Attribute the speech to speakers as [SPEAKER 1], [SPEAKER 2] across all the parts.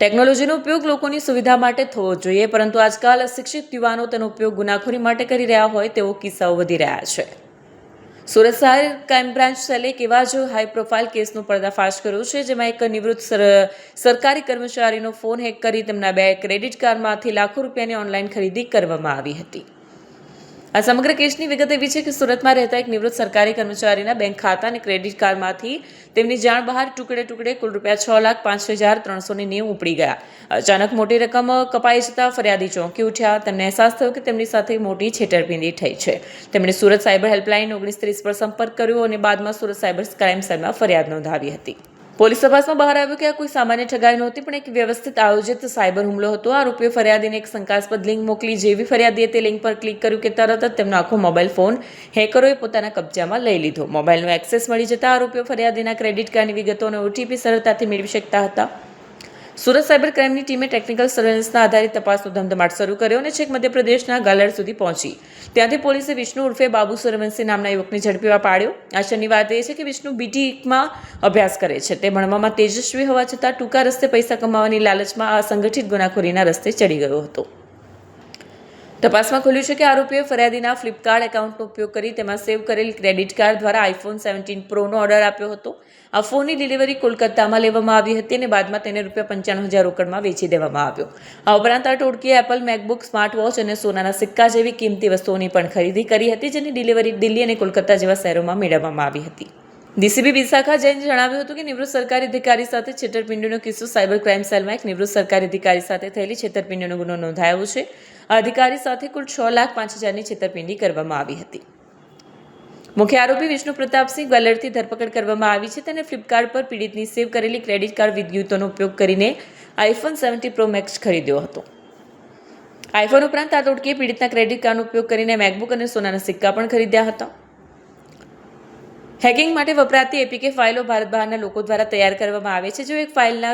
[SPEAKER 1] ટેકનોલોજીનો ઉપયોગ લોકોની સુવિધા માટે થવો જોઈએ, પરંતુ આજકાલ શિક્ષિત યુવાનો તેનો ઉપયોગ ગુનાખોરી માટે કરી રહ્યા હોય તેવો કિસ્સાઓ વધી રહ્યા છે. સુરત શહેર ક્રાઇમ બ્રાન્ચ સેલે એક એવા જ હાઈ પ્રોફાઇલ કેસનો પર્દાફાશ કર્યો છે, જેમાં એક નિવૃત્ત સરકારી કર્મચારીનો ફોન હેક કરી તેમના 2 ક્રેડિટ કાર્ડમાંથી લાખો રૂપિયાની ઓનલાઈન ખરીદી કરવામાં આવી હતી. આ સમગ્ર કેસની વિગત એવી છે કે સુરતમાં રહેતા એક નિવૃત્ત સરકારી કર્મચારીના બેંક ખાતા અને ક્રેડિટ કાર્ડમાંથી તેમની જાણ બહાર ટુકડે કુલ રૂપિયા 6,05,390 ઉપડી ગયા. અચાનક મોટી રકમ કપાઈ જતા ફરિયાદી ચોંકી ઉઠ્યા. તેમને અહેસાસ થયો કે તેમની સાથે મોટી છેતરપિંડી થઈ છે. તેમણે સુરત સાયબર હેલ્પલાઇન 1930 પર સંપર્ક કર્યો અને બાદમાં સુરત સાયબર ક્રાઇમ સેલમાં ફરિયાદ નોંધાવી હતી. પોલીસ તપાસમાં બહાર આવ્યું કે આ કોઈ સામાન્ય ઠગાઈ નહોતી, પણ એક વ્યવસ્થિત આયોજિત સાયબર હુમલો હતો. આરોપીએ ફરિયાદીને એક શંકાસ્પદ લિંક મોકલી. જેવી ફરિયાદીએ તે લિંક પર ક્લિક કર્યું કે તરત જ તેમનો આખો મોબાઈલ ફોન હેકરોએ પોતાના કબજામાં લઈ લીધો. મોબાઈલનો એક્સેસ મળી જતા આરોપીઓ ફરિયાદીના ક્રેડિટ કાર્ડની વિગતો અને ઓટીપી સરળતાથી મેળવી શકતા હતા. સુરત સાયબર ક્રાઇમની ટીમે ટેકનિકલ સર્વેલન્સના આધારે તપાસનો ધમધમાટ શરૂ કર્યો અને છેક મધ્યપ્રદેશના ગાલર સુધી પહોંચી. ત્યાંથી પોલીસે વિષ્ણુ ઉર્ફે બાબુ સૂર્યવંશી નામના યુવકને ઝડપી પાડ્યો. આશ્ચર્યની વાત એ છે કે વિષ્ણુ બીટીમાં અભ્યાસ કરે છે. તે ભણવામાં તેજસ્વી હોવા છતાં ટૂંકા રસ્તે પૈસા કમાવાની લાલચમાં આ સંગઠિત ગુનાખોરીના રસ્તે ચડી ગયો હતો. તપાસમાં ખુલ્યું છે કે આરોપીએ ફરિયાદીના ફ્લિપકાર્ટ એકાઉન્ટનો ઉપયોગ કરી તેમાં સેવ કરેલ ક્રેડિટ કાર્ડ દ્વારા iPhone 17 પ્રોનો ઓર્ડર આપ્યો હતો. આ ફોનની ડિલિવરી કોલકાતામાં લેવામાં આવી હતી અને બાદમાં તેને ₹95,000 રોકડમાં વેચી દેવામાં આવ્યો. આ ઉપરાંત આ ટોળકીએ એપલ, મેકબુક, સ્માર્ટ વોચ અને સોનાના સિક્કા જેવી કિંમતી વસ્તુઓની પણ ખરીદી કરી હતી, જેની ડિલિવરી દિલ્હી અને કોલકાતા જેવા શહેરોમાં મેળવવામાં આવી હતી. ડીસીપી વિશાખા જૈને જણાવ્યું હતું કે નિવૃત્ત સરકારી અધિકારી સાથે છેતરપિંડીનો કિસ્સો સાયબર ક્રાઇમ સેલમાં એક નિવૃત્ત સરકારી અધિકારી સાથે થયેલી છેતરપિંડીનો ગુનો નોંધાયો છે. આ અધિકારી સાથે કુલ 6,05,000ની છેતરપિંડી કરવામાં આવી હતી. મુખ્ય આરોપી વિષ્ણુ પ્રતાપસિંહ ગ્વાલિયરથી ધરપકડ કરવામાં આવી છે. તેને ફ્લિપકાર્ટ પર પીડિતની સેવ કરેલી ક્રેડિટ કાર્ડ વિગતોનો ઉપયોગ કરીને iPhone 17 Pro Max ખરીદ્યો હતો. iPhone ઉપરાંત આ ટોળકીએ પીડિતના ક્રેડિટ કાર્ડનો ઉપયોગ કરીને મેકબુક અને સોનાના સિક્કા પણ ખરીદ્યા હતા. હેકિંગ માટે વપરાતી APK ફાઇલો ભારત બહારના લોકો દ્વારા તૈયાર કરવામાં આવે છે, જો એક ફાઇલના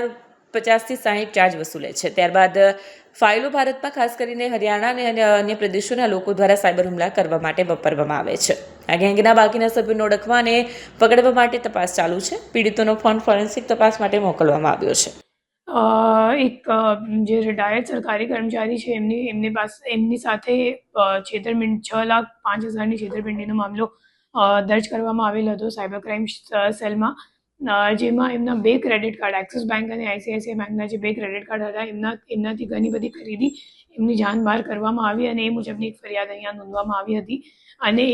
[SPEAKER 1] 50 થી 60 ચાર્જ વસૂલે છે. ત્યારબાદ ફાઇલો ભારતમાં ખાસ કરીને હરિયાણા અને અન્ય પ્રદેશોના લોકો દ્વારા સાયબર હુમલા કરવા માટે વાપરવામાં આવે છે. આ ગેંગના બાકીના સભ્યોને ઓળખવા અને પકડવા માટે તપાસ ચાલુ છે. પીડિતોનો ફોન ફોરેન્સિક તપાસ માટે મોકલવામાં આવ્યો છે.
[SPEAKER 2] એક જે રિટાયર્ડ સરકારી કર્મચારી છે એમની સાથે છેતરપિંડી 6,05,000ની છેતરપિંડીનો મામલો દર્જ કરવામાં આવેલ હતો સાયબર ક્રાઇમ સેલમાં, જેમાં એમના 2 ક્રેડિટ કાર્ડ, એક્સિસ બેંક અને ICICI બેંકના જે 2 ક્રેડિટ કાર્ડ હતા એમનાથી ઘણી બધી ખરીદી એમની જાણ બહાર કરવામાં આવી અને એ મુજબની એક ફરિયાદ અહીંયા નોંધવામાં આવી હતી. અને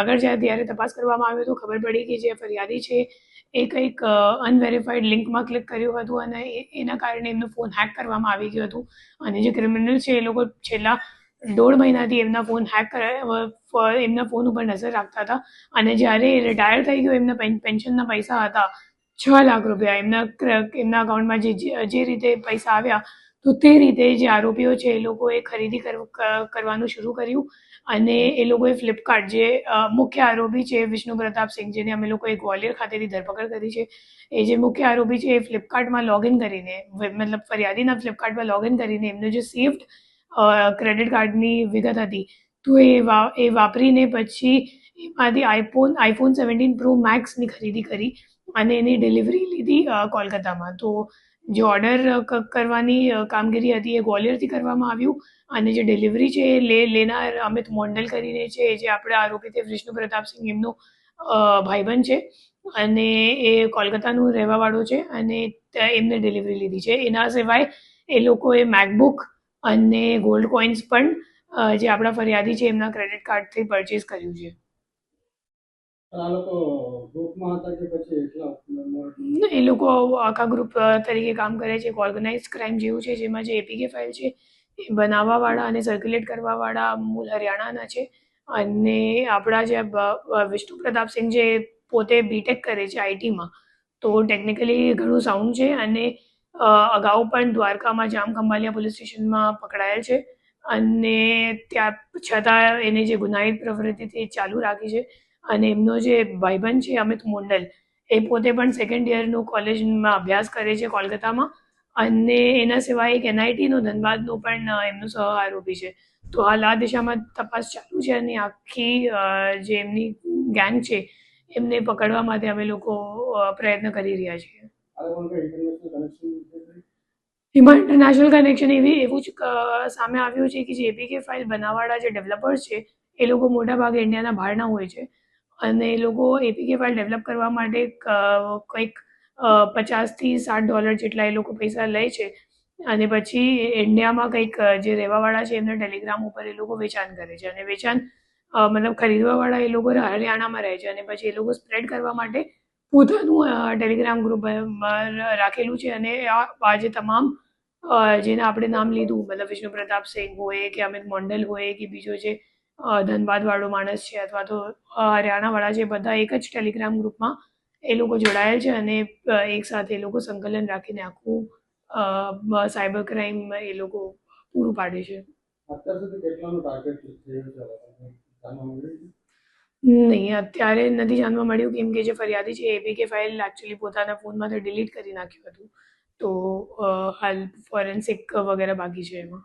[SPEAKER 2] આગળ જ્યારે તપાસ કરવામાં આવી તો ખબર પડી કે જે ફરિયાદી છે એ કંઈક અનવેરીફાઈડ લિંકમાં ક્લિક કર્યું હતું અને એના કારણે એમનો ફોન હેક કરવામાં આવી ગયું હતું. અને જે ક્રિમિનલ છે એ લોકો છેલ્લા 1.5 મહિનાથી એમના ફોન ઉપર નજર રાખતા હતા. અને જ્યારે રિટાયર થઈ ગયો, એમના પેન્શનના પૈસા હતા 6 લાખ રૂપિયા, એમના અકાઉન્ટમાં જે રીતે પૈસા આવ્યા તો તે રીતે જે આરોપીઓ છે એ લોકોએ ખરીદી કરવાનું શરૂ કર્યું. અને એ લોકોએ ફ્લિપકાર્ટ, જે મુખ્ય આરોપી છે વિષ્ણુ પ્રતાપસિંહ, જેને અમે લોકોએ ગ્વાલિયર ખાતેથી ધરપકડ કરી છે, એ જે મુખ્ય આરોપી છે એ ફ્લિપકાર્ટમાં લોગિન કરીને, મતલબ ફરિયાદીના ફ્લિપકાર્ટમાં લોગિન કરીને એમનો જે સેવ્ડ ક્રેડિટ કાર્ડની વિગત હતી તો એ વાપરીને પછી એમાંથી iPhone 17 Pro Maxની ખરીદી કરી અને એની ડિલિવરી લીધી કોલકાતામાં. તો જે ઓર્ડર કરવાની કામગીરી હતી એ ગ્વાલિયરથી કરવામાં આવ્યું અને જે ડિલિવરી છે એ લેનાર અમિત મોંડલ કરીને છે, જે આપણા આરોપી તે વિષ્ણુ પ્રતાપસિંહ એમનો ભાઈબંધ છે અને એ કોલકાતાનું રહેવાવાળો છે અને એમને ડિલિવરી લીધી છે. એના સિવાય એ લોકોએ મેકબુક અને ગોલ્ડ કોઇન્સ પણ જે આપણા ફરિયાદી છે એમના ક્રેડિટ કાર્ડથી પરચેસ કર્યું છે. એ લોકો આખા ગ્રુપ તરીકે કામ કરે છે. એક ઓર્ગેનાઇઝ ક્રાઇમ જેવું છે, જેમાં જે APK ફાઇલ છે એ બનાવવાવાળા અને સર્ક્યુલેટ કરવાવાળા મૂળ હરિયાણાના છે. અને આપણા જે વિષ્ણુ પ્રતાપસિંહ જે પોતે બીટેક કરે છે આઈટીમાં, તો ટેકનિકલી ઘણું સાઉન્ડ છે અને અગાઉ પણ દ્વારકામાં જામખંભાલિયા પોલીસ સ્ટેશનમાં પકડાયેલ છે અને ત્યાં છતાં એને જે ગુનાહિત પ્રવૃત્તિ તે ચાલુ રાખી છે. અને એમનો જે ભાઈબંધ છે અમિત મોંડલ, એ પોતે પણ 2nd યરનું કોલેજમાં અભ્યાસ કરે છે કોલકાતામાં અને એના સિવાય એક NITનો ધનબાદનો પણ એમનો સહ આરોપી છે. તો હાલ આ દિશામાં તપાસ ચાલુ છે અને આખી જે એમની ગેંગ છે એમને પકડવા માટે અમે લોકો પ્રયત્ન કરી રહ્યા છીએ. એમાં ઇન્ટરનેશનલ કનેક્શન એવું જ સામે આવ્યું છે કે જે એપીકે ફાઇલ બનાવવાવાળા જે ડેવલપર્સ છે એ લોકો મોટાભાગે ઇન્ડિયાના બહારના હોય છે અને એ લોકો એપીકે ફાઇલ ડેવલપ કરવા માટે કંઈક $50 થી $60 જેટલા એ લોકો પૈસા લે છે અને પછી ઇન્ડિયામાં કંઈક જે રહેવાવાળા છે એમને ટેલિગ્રામ ઉપર એ લોકો વેચાણ કરે છે અને વેચાણ મતલબ ખરીદવાવાળા એ લોકો હરિયાણામાં રહે છે અને પછી એ લોકો સ્પ્રેડ કરવા માટે પોતાનું ટેલિગ્રામ ગ્રુપ રાખેલું છે અને આ જે તમામ જેને આપણે નામ લીધું મતલબ વિષ્ણુ પ્રતાપ સિંહ હોય કે અમિત મોંડલ હોય કે બીજો જે ધનબાદવાળો માણસ છે અથવા તો હરિયાણાવાળા છે બધા એક જ ટેલિગ્રામ ગ્રુપમાં એ લોકો જોડાયેલ છે અને એક સાથે એ લોકો સંકલન રાખીને આખું સાયબર ક્રાઇમ એ લોકો પૂરું પાડે છે.
[SPEAKER 3] અત્યાર સુધી કેટલાનું ટાર્ગેટ થયું છે જાણવા મળ્યું છે?
[SPEAKER 2] નહીં અત્યારે નથી જાણવા મળ્યું કેમ કે જે ફરિયાદી છે એપીકે ફાઇલ એકચ્યુઅલી પોતાના ફોનમાંથી ડિલીટ કરી નાખ્યું હતું તો હાલ ફોરેન્સિક વગેરે બાકી છે એમાં.